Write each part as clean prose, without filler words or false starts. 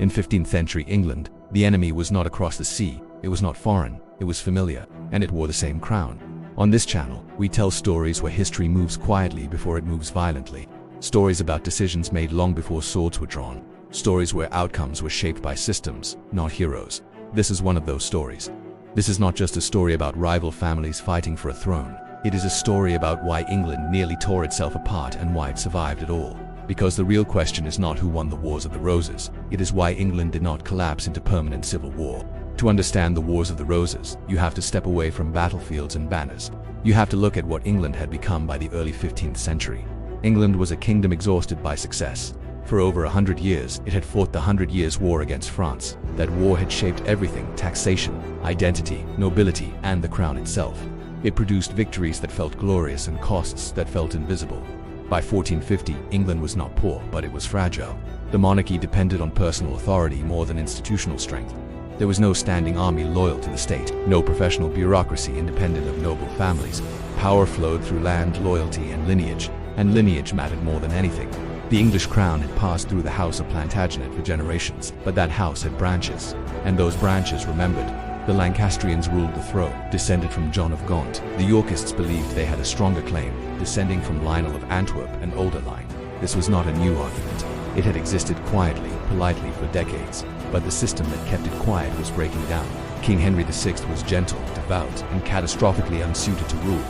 In 15th-century England, the enemy was not across the sea, it was not foreign, it was familiar, and it wore the same crown. On this channel, we tell stories where history moves quietly before it moves violently. Stories about decisions made long before swords were drawn. Stories where outcomes were shaped by systems, not heroes. This is one of those stories. This is not just a story about rival families fighting for a throne. It is a story about why England nearly tore itself apart and why it survived it all. Because the real question is not who won the Wars of the Roses, it is why England did not collapse into permanent civil war. To understand the Wars of the Roses, you have to step away from battlefields and banners. You have to look at what England had become by the early 15th century. England was a kingdom exhausted by success. For over 100 years, it had fought the 100 Years' War against France. That war had shaped everything: taxation, identity, nobility, and the crown itself. It produced victories that felt glorious and costs that felt invisible. By 1450, England was not poor, but it was fragile. The monarchy depended on personal authority more than institutional strength. There was no standing army loyal to the state, no professional bureaucracy independent of noble families. Power flowed through land, loyalty, and lineage mattered more than anything. The English crown had passed through the House of Plantagenet for generations, but that house had branches, and those branches remembered. The Lancastrians ruled the throne, descended from John of Gaunt. The Yorkists believed they had a stronger claim, descending from Lionel of Antwerp, an older line. This was not a new argument. It had existed quietly, politely for decades, but the system that kept it quiet was breaking down. King Henry VI was gentle, devout, and catastrophically unsuited to rule.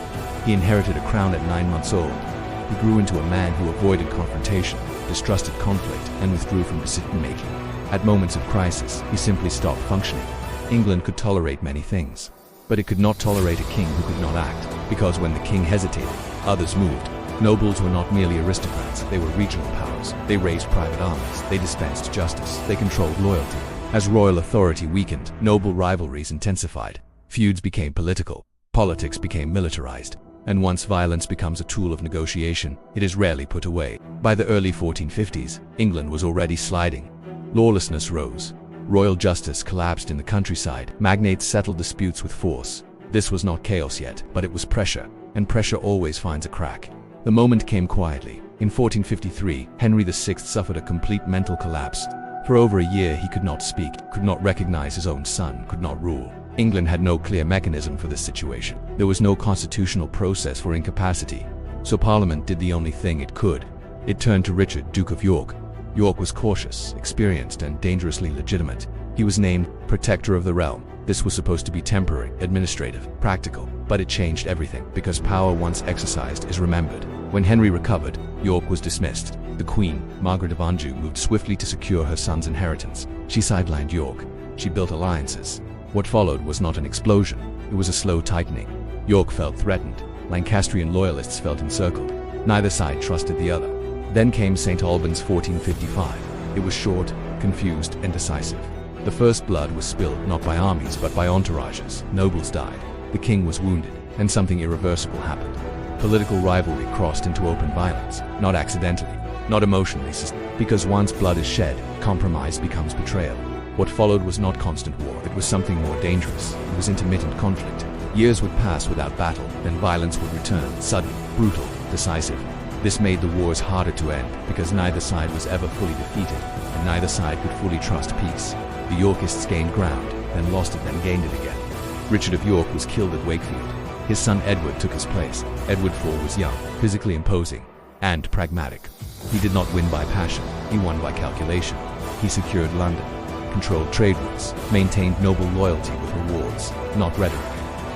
He inherited a crown at 9 months old. He grew into a man who avoided confrontation, distrusted conflict, and withdrew from decision-making. At moments of crisis, he simply stopped functioning. England could tolerate many things, but it could not tolerate a king who could not act, because when the king hesitated, others moved. Nobles were not merely aristocrats, they were regional powers. They raised private armies, they dispensed justice, they controlled loyalty. As royal authority weakened, noble rivalries intensified. Feuds became political, politics became militarized. And once violence becomes a tool of negotiation, it is rarely put away. By the early 1450s, England was already sliding. Lawlessness rose. Royal justice collapsed in the countryside. Magnates settled disputes with force. This was not chaos yet, but it was pressure, and pressure always finds a crack. The moment came quietly. In 1453, Henry VI suffered a complete mental collapse. For over a year he could not speak, could not recognize his own son, could not rule. England had no clear mechanism for this situation. There was no constitutional process for incapacity, so Parliament did the only thing it could. It turned to Richard, Duke of York. York was cautious, experienced, and dangerously legitimate. He was named Protector of the Realm. This was supposed to be temporary, administrative, practical, but it changed everything, because power once exercised is remembered. When Henry recovered, York was dismissed. The Queen, Margaret of Anjou, moved swiftly to secure her son's inheritance. She sidelined York. She built alliances. What followed was not an explosion, it was a slow tightening. York felt threatened. Lancastrian loyalists felt encircled. Neither side trusted the other. Then came St. Albans 1455. It was short, confused, and decisive. The first blood was spilled not by armies but by entourages. Nobles died. The king was wounded, and something irreversible happened. Political rivalry crossed into open violence, not accidentally, not emotionally, because once blood is shed, compromise becomes betrayal. What followed was not constant war, it was something more dangerous. It was intermittent conflict. Years would pass without battle, then violence would return, sudden, brutal, decisive. This made the wars harder to end, because neither side was ever fully defeated, and neither side could fully trust peace. The Yorkists gained ground, then lost it, then gained it again. Richard of York was killed at Wakefield. His son Edward took his place. Edward IV was young, physically imposing, and pragmatic. He did not win by passion, he won by calculation. He secured London, controlled trade routes, maintained noble loyalty with rewards, not rhetoric.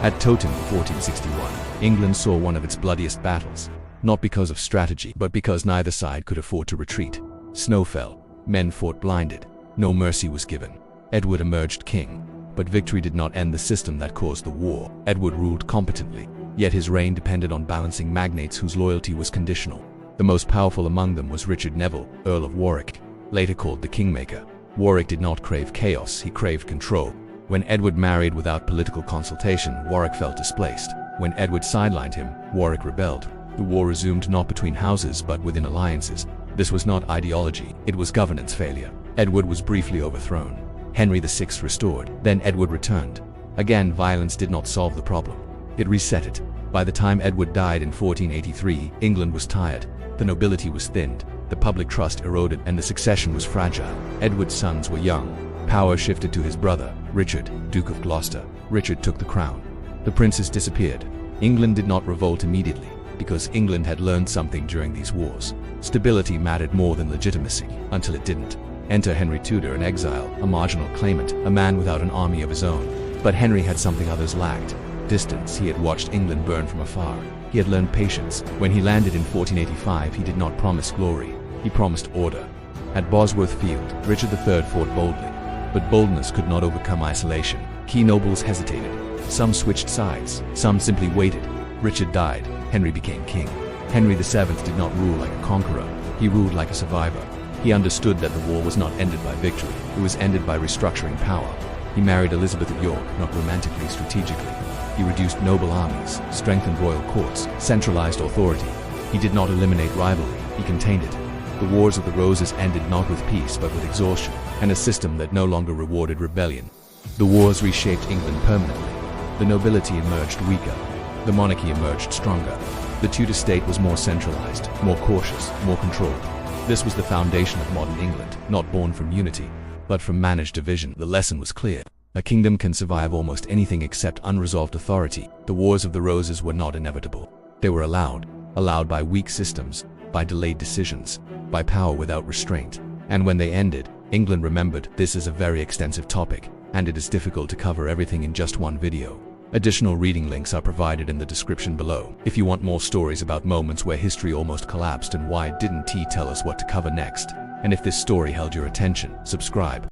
At Toten in 1461, England saw one of its bloodiest battles, not because of strategy, but because neither side could afford to retreat. Snow fell, men fought blinded, no mercy was given. Edward emerged king, but victory did not end the system that caused the war. Edward ruled competently, yet his reign depended on balancing magnates whose loyalty was conditional. The most powerful among them was Richard Neville, Earl of Warwick, later called the Kingmaker. Warwick did not crave chaos, he craved control. When Edward married without political consultation, Warwick felt displaced. When Edward sidelined him, Warwick rebelled. The war resumed not between houses but within alliances. This was not ideology, it was governance failure. Edward was briefly overthrown. Henry VI restored, then Edward returned. Again, violence did not solve the problem. It reset it. By the time Edward died in 1483, England was tired. The nobility was thinned. The public trust eroded and the succession was fragile. Edward's sons were young. Power shifted to his brother, Richard, Duke of Gloucester. Richard took the crown. The princes disappeared. England did not revolt immediately, because England had learned something during these wars. Stability mattered more than legitimacy, until it didn't. Enter Henry Tudor in exile, a marginal claimant, a man without an army of his own. But Henry had something others lacked. Distance. He had watched England burn from afar. He had learned patience. When he landed in 1485, he did not promise glory. He promised order. At Bosworth Field, Richard III fought boldly. But boldness could not overcome isolation. Key nobles hesitated. Some switched sides. Some simply waited. Richard died. Henry became king. Henry VII did not rule like a conqueror. He ruled like a survivor. He understood that the war was not ended by victory. It was ended by restructuring power. He married Elizabeth of York, not romantically, strategically. He reduced noble armies, strengthened royal courts, centralized authority. He did not eliminate rivalry. He contained it. The Wars of the Roses ended not with peace but with exhaustion, and a system that no longer rewarded rebellion. The wars reshaped England permanently. The nobility emerged weaker. The monarchy emerged stronger. The Tudor state was more centralized, more cautious, more controlled. This was the foundation of modern England, not born from unity, but from managed division. The lesson was clear. A kingdom can survive almost anything except unresolved authority. The Wars of the Roses were not inevitable. They were allowed by weak systems, by delayed decisions, by power without restraint. And when they ended, England remembered. This is a very extensive topic, and it is difficult to cover everything in just one video. Additional reading links are provided in the description below. If you want more stories about moments where history almost collapsed and why didn't T tell us what to cover next, and if this story held your attention, subscribe.